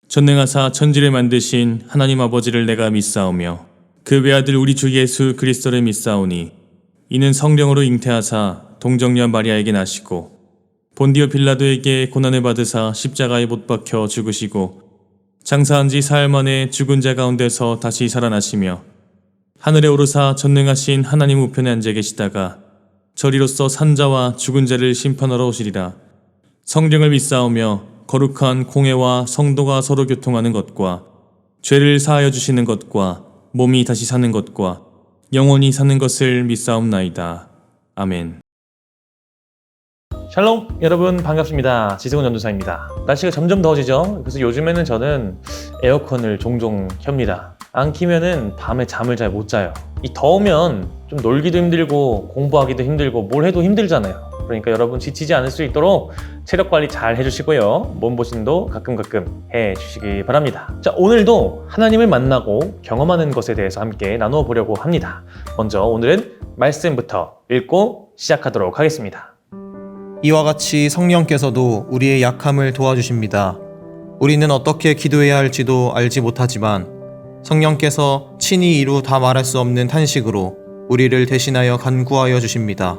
전능하사 천지를 만드신 하나님 아버지를 내가 믿사오며 그 외아들 우리 주 예수 그리스도를 믿사오니 이는 성령으로 잉태하사 동정녀 마리아에게 나시고 본디오 빌라도에게 고난을 받으사 십자가에 못 박혀 죽으시고 장사한 지 사흘 만에 죽은 자 가운데서 다시 살아나시며 하늘에 오르사 전능하신 하나님 우편에 앉아 계시다가 저리로서 산자와 죽은 자를 심판하러 오시리라. 성령을 믿사오며 거룩한 공회와 성도가 서로 교통하는 것과 죄를 사하여 주시는 것과 몸이 다시 사는 것과 영원히 사는 것을 믿사옵나이다. 아멘. 샬롬 여러분 반갑습니다. 지승훈 전도사입니다. 날씨가 점점 더워지죠. 그래서 요즘에는 저는 에어컨을 종종 켭니다. 안 키면은 밤에 잠을 잘 못 자요. 이 더우면 좀 놀기도 힘들고 공부하기도 힘들고 뭘 해도 힘들잖아요. 그러니까 여러분 지치지 않을 수 있도록 체력 관리 잘 해주시고요. 몸보신도 가끔 해주시기 바랍니다. 자, 오늘도 하나님을 만나고 경험하는 것에 대해서 함께 나누어 보려고 합니다. 먼저 오늘은 말씀부터 읽고 시작하도록 하겠습니다. 이와 같이 성령께서도 우리의 약함을 도와주십니다. 우리는 어떻게 기도해야 할지도 알지 못하지만 성령께서 친히 이루 다 말할 수 없는 탄식으로 우리를 대신하여 간구하여 주십니다.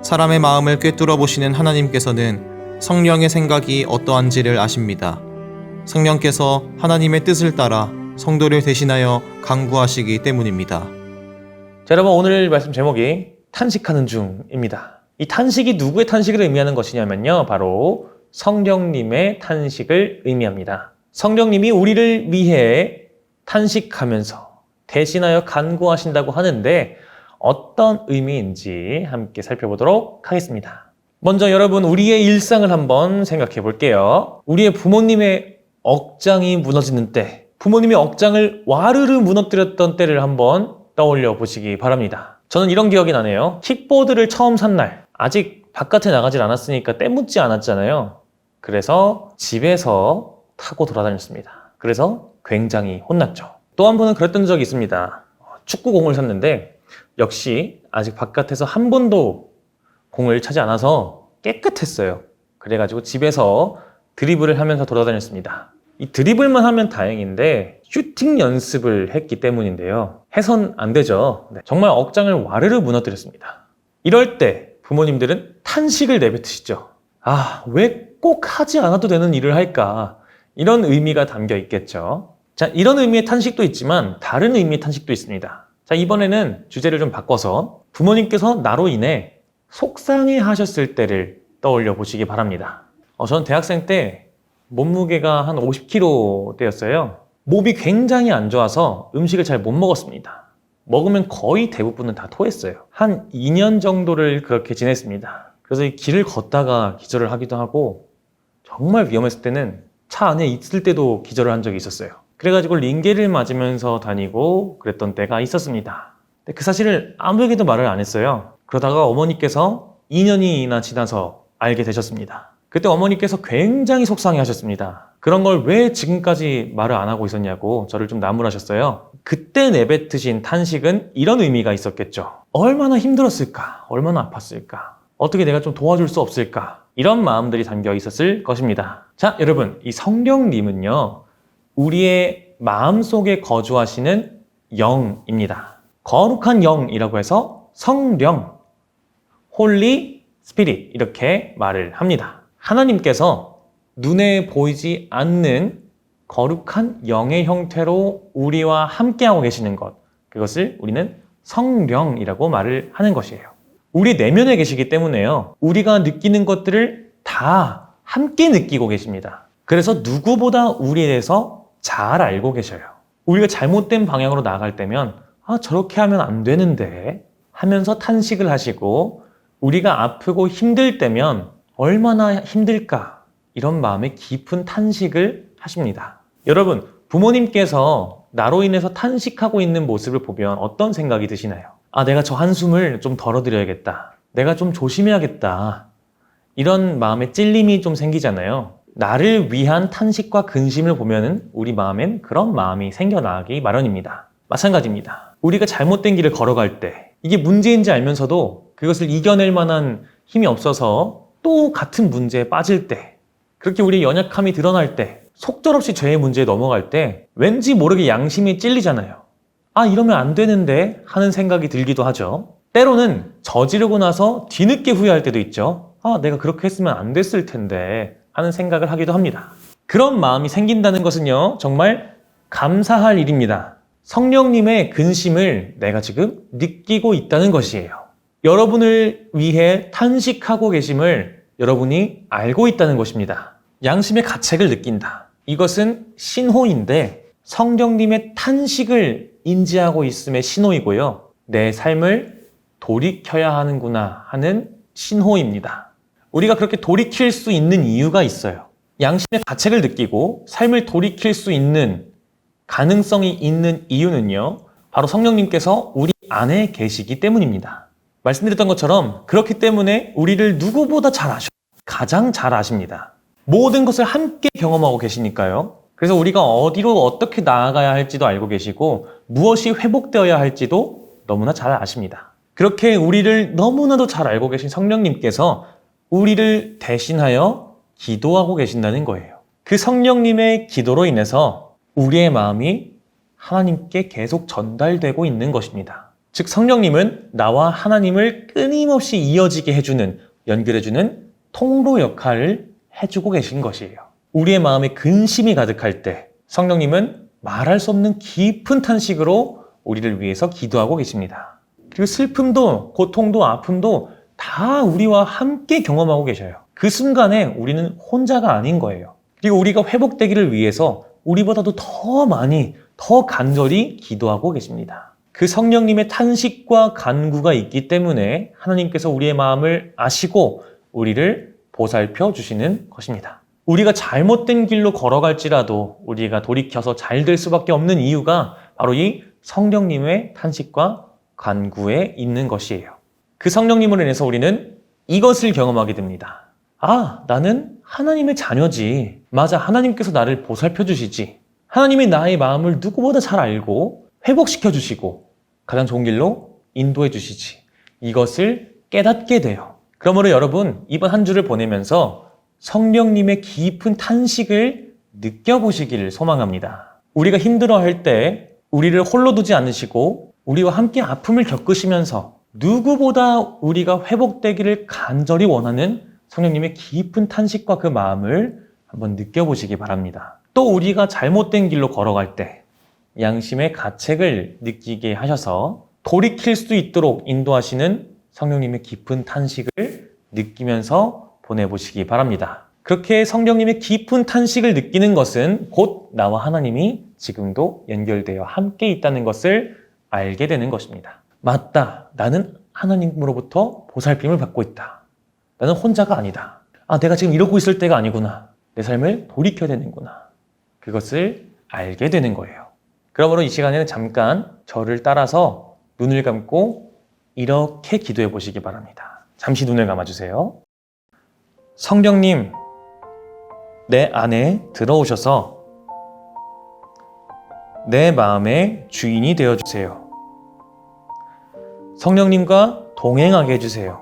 사람의 마음을 꿰뚫어 보시는 하나님께서는 성령의 생각이 어떠한지를 아십니다. 성령께서 하나님의 뜻을 따라 성도를 대신하여 간구하시기 때문입니다. 자, 여러분 오늘 말씀 제목이 탄식하는 중입니다. 이 탄식이 누구의 탄식을 의미하는 것이냐면요, 바로 성령님의 탄식을 의미합니다. 성령님이 우리를 위해 탄식하면서 대신하여 간구하신다고 하는데 어떤 의미인지 함께 살펴보도록 하겠습니다. 먼저 여러분, 우리의 일상을 한번 생각해 볼게요. 우리의 부모님의 억장이 무너지는 때, 부모님의 억장을 와르르 무너뜨렸던 때를 한번 떠올려 보시기 바랍니다. 저는 이런 기억이 나네요. 킥보드를 처음 산 날, 아직 바깥에 나가질 않았으니까 때묻지 않았잖아요. 그래서 집에서 타고 돌아다녔습니다. 그래서 굉장히 혼났죠. 또 한 번은 그랬던 적이 있습니다. 축구공을 샀는데 역시 아직 바깥에서 한 번도 공을 차지 않아서 깨끗했어요. 그래가지고 집에서 드리블을 하면서 돌아다녔습니다. 이 드리블만 하면 다행인데 슈팅 연습을 했기 때문인데요. 해선 안 되죠. 네, 정말 억장을 와르르 무너뜨렸습니다. 이럴 때 부모님들은 탄식을 내뱉으시죠. 아, 왜 꼭 하지 않아도 되는 일을 할까? 이런 의미가 담겨 있겠죠. 자, 이런 의미의 탄식도 있지만 다른 의미의 탄식도 있습니다. 자, 이번에는 주제를 좀 바꿔서 부모님께서 나로 인해 속상해 하셨을 때를 떠올려 보시기 바랍니다. 저는 대학생 때 몸무게가 한 50kg대였어요. 몸이 굉장히 안 좋아서 음식을 잘 못 먹었습니다. 먹으면 거의 대부분은 다 토했어요. 한 2년 정도를 그렇게 지냈습니다. 그래서 이 길을 걷다가 기절을 하기도 하고 정말 위험했을 때는 차 안에 있을 때도 기절을 한 적이 있었어요. 그래가지고 링겔을 맞으면서 다니고 그랬던 때가 있었습니다. 근데 그 사실을 아무에게도 말을 안 했어요. 그러다가 어머니께서 2년이나 지나서 알게 되셨습니다. 그때 어머니께서 굉장히 속상해 하셨습니다. 그런 걸 왜 지금까지 말을 안 하고 있었냐고 저를 좀 나무라셨어요. 그때 내뱉으신 탄식은 이런 의미가 있었겠죠. 얼마나 힘들었을까? 얼마나 아팠을까? 어떻게 내가 좀 도와줄 수 없을까? 이런 마음들이 담겨 있었을 것입니다. 자, 여러분, 이 성령님은요, 우리의 마음속에 거주하시는 영입니다. 거룩한 영이라고 해서 성령, 홀리 스피릿 이렇게 말을 합니다. 하나님께서 눈에 보이지 않는 거룩한 영의 형태로 우리와 함께하고 계시는 것, 그것을 우리는 성령이라고 말을 하는 것이에요. 우리 내면에 계시기 때문에요, 우리가 느끼는 것들을 다 함께 느끼고 계십니다. 그래서 누구보다 우리에 대해서 잘 알고 계셔요. 우리가 잘못된 방향으로 나아갈 때면 저렇게 하면 안 되는데 하면서 탄식을 하시고, 우리가 아프고 힘들 때면 얼마나 힘들까, 이런 마음에 깊은 탄식을 하십니다. 여러분, 부모님께서 나로 인해서 탄식하고 있는 모습을 보면 어떤 생각이 드시나요? 내가 저 한숨을 좀 덜어드려야겠다. 내가 좀 조심해야겠다. 이런 마음에 찔림이 좀 생기잖아요. 나를 위한 탄식과 근심을 보면은 우리 마음엔 그런 마음이 생겨나기 마련입니다. 마찬가지입니다. 우리가 잘못된 길을 걸어갈 때 이게 문제인지 알면서도 그것을 이겨낼 만한 힘이 없어서 또 같은 문제에 빠질 때, 그렇게 우리의 연약함이 드러날 때 속절없이 죄의 문제에 넘어갈 때 왠지 모르게 양심이 찔리잖아요. 아, 이러면 안 되는데 하는 생각이 들기도 하죠. 때로는 저지르고 나서 뒤늦게 후회할 때도 있죠. 아, 내가 그렇게 했으면 안 됐을 텐데 하는 생각을 하기도 합니다. 그런 마음이 생긴다는 것은요, 정말 감사할 일입니다. 성령님의 근심을 내가 지금 느끼고 있다는 것이에요. 여러분을 위해 탄식하고 계심을 여러분이 알고 있다는 것입니다. 양심의 가책을 느낀다. 이것은 신호인데 성령님의 탄식을 인지하고 있음의 신호이고요. 내 삶을 돌이켜야 하는구나 하는 신호입니다. 우리가 그렇게 돌이킬 수 있는 이유가 있어요. 양심의 가책을 느끼고 삶을 돌이킬 수 있는 가능성이 있는 이유는요, 바로 성령님께서 우리 안에 계시기 때문입니다. 말씀드렸던 것처럼 그렇기 때문에 우리를 누구보다 잘 아셔. 가장 잘 아십니다. 모든 것을 함께 경험하고 계시니까요. 그래서 우리가 어디로 어떻게 나아가야 할지도 알고 계시고 무엇이 회복되어야 할지도 너무나 잘 아십니다. 그렇게 우리를 너무나도 잘 알고 계신 성령님께서 우리를 대신하여 기도하고 계신다는 거예요. 그 성령님의 기도로 인해서 우리의 마음이 하나님께 계속 전달되고 있는 것입니다. 즉 성령님은 나와 하나님을 끊임없이 이어지게 해주는, 연결해주는 통로 역할을 해주고 계신 것이에요. 우리의 마음에 근심이 가득할 때 성령님은 말할 수 없는 깊은 탄식으로 우리를 위해서 기도하고 계십니다. 그리고 슬픔도 고통도 아픔도 다 우리와 함께 경험하고 계셔요. 그 순간에 우리는 혼자가 아닌 거예요. 그리고 우리가 회복되기를 위해서 우리보다도 더 많이, 더 간절히 기도하고 계십니다. 그 성령님의 탄식과 간구가 있기 때문에 하나님께서 우리의 마음을 아시고 우리를 보살펴 주시는 것입니다. 우리가 잘못된 길로 걸어갈지라도 우리가 돌이켜서 잘 될 수밖에 없는 이유가 바로 이 성령님의 탄식과 간구에 있는 것이에요. 그 성령님으로 인해서 우리는 이것을 경험하게 됩니다. 아, 나는 하나님의 자녀지. 맞아, 하나님께서 나를 보살펴 주시지. 하나님이 나의 마음을 누구보다 잘 알고 회복시켜 주시고 가장 좋은 길로 인도해 주시지. 이것을 깨닫게 돼요. 그러므로 여러분, 이번 한 주를 보내면서 성령님의 깊은 탄식을 느껴보시기를 소망합니다. 우리가 힘들어할 때 우리를 홀로 두지 않으시고 우리와 함께 아픔을 겪으시면서 누구보다 우리가 회복되기를 간절히 원하는 성령님의 깊은 탄식과 그 마음을 한번 느껴보시기 바랍니다. 또 우리가 잘못된 길로 걸어갈 때 양심의 가책을 느끼게 하셔서 돌이킬 수 있도록 인도하시는 성령님의 깊은 탄식을 느끼면서 보내보시기 바랍니다. 그렇게 성령님의 깊은 탄식을 느끼는 것은 곧 나와 하나님이 지금도 연결되어 함께 있다는 것을 알게 되는 것입니다. 맞다. 나는 하나님으로부터 보살핌을 받고 있다. 나는 혼자가 아니다. 아, 내가 지금 이러고 있을 때가 아니구나. 내 삶을 돌이켜야 되는구나. 그것을 알게 되는 거예요. 그러므로 이 시간에는 잠깐 저를 따라서 눈을 감고 이렇게 기도해 보시기 바랍니다. 잠시 눈을 감아주세요. 성령님, 내 안에 들어오셔서 내 마음의 주인이 되어주세요. 성령님과 동행하게 해주세요.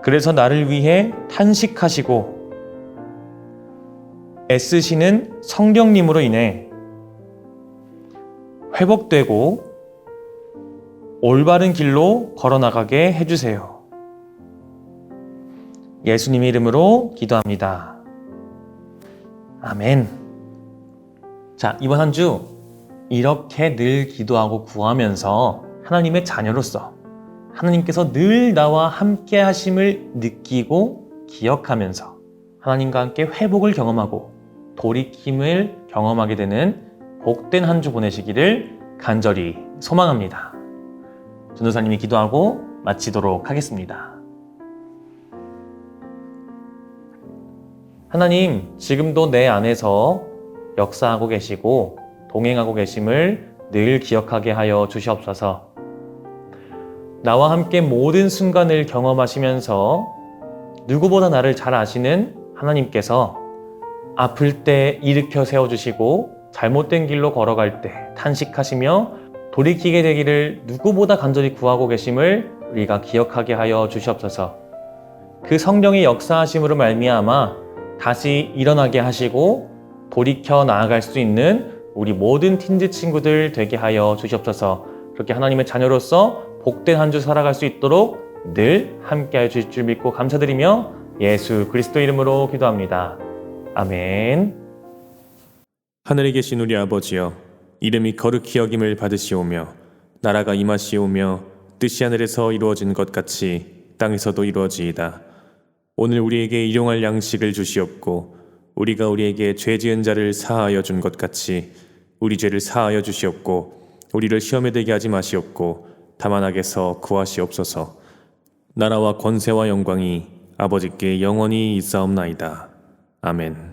그래서 나를 위해 탄식하시고 애쓰시는 성령님으로 인해 회복되고 올바른 길로 걸어나가게 해주세요. 예수님의 이름으로 기도합니다. 아멘. 자, 이번 한 주 이렇게 늘 기도하고 구하면서 하나님의 자녀로서 하나님께서 늘 나와 함께 하심을 느끼고 기억하면서 하나님과 함께 회복을 경험하고 돌이킴을 경험하게 되는 복된 한 주 보내시기를 간절히 소망합니다. 전도사님이 기도하고 마치도록 하겠습니다. 하나님, 지금도 내 안에서 역사하고 계시고 동행하고 계심을 늘 기억하게 하여 주시옵소서. 나와 함께 모든 순간을 경험하시면서 누구보다 나를 잘 아시는 하나님께서 아플 때 일으켜 세워주시고 잘못된 길로 걸어갈 때 탄식하시며 돌이키게 되기를 누구보다 간절히 구하고 계심을 우리가 기억하게 하여 주시옵소서. 그 성령의 역사하심으로 말미암아 다시 일어나게 하시고 돌이켜 나아갈 수 있는 우리 모든 틴즈 친구들 되게 하여 주시옵소서. 그렇게 하나님의 자녀로서 복된 한 주 살아갈 수 있도록 늘 함께해 주실 줄 믿고 감사드리며 예수 그리스도 이름으로 기도합니다. 아멘. 하늘에 계신 우리 아버지여, 이름이 거룩히 여김을 받으시오며 나라가 임하시오며 뜻이 하늘에서 이루어진 것 같이 땅에서도 이루어지이다. 오늘 우리에게 일용할 양식을 주시옵고 우리가 우리에게 죄 지은 자를 사하여 준 것 같이 우리 죄를 사하여 주시옵고 우리를 시험에 들게 하지 마시옵고 다만 악에서 구하시옵소서. 나라와 권세와 영광이 아버지께 영원히 있사옵나이다. 아멘.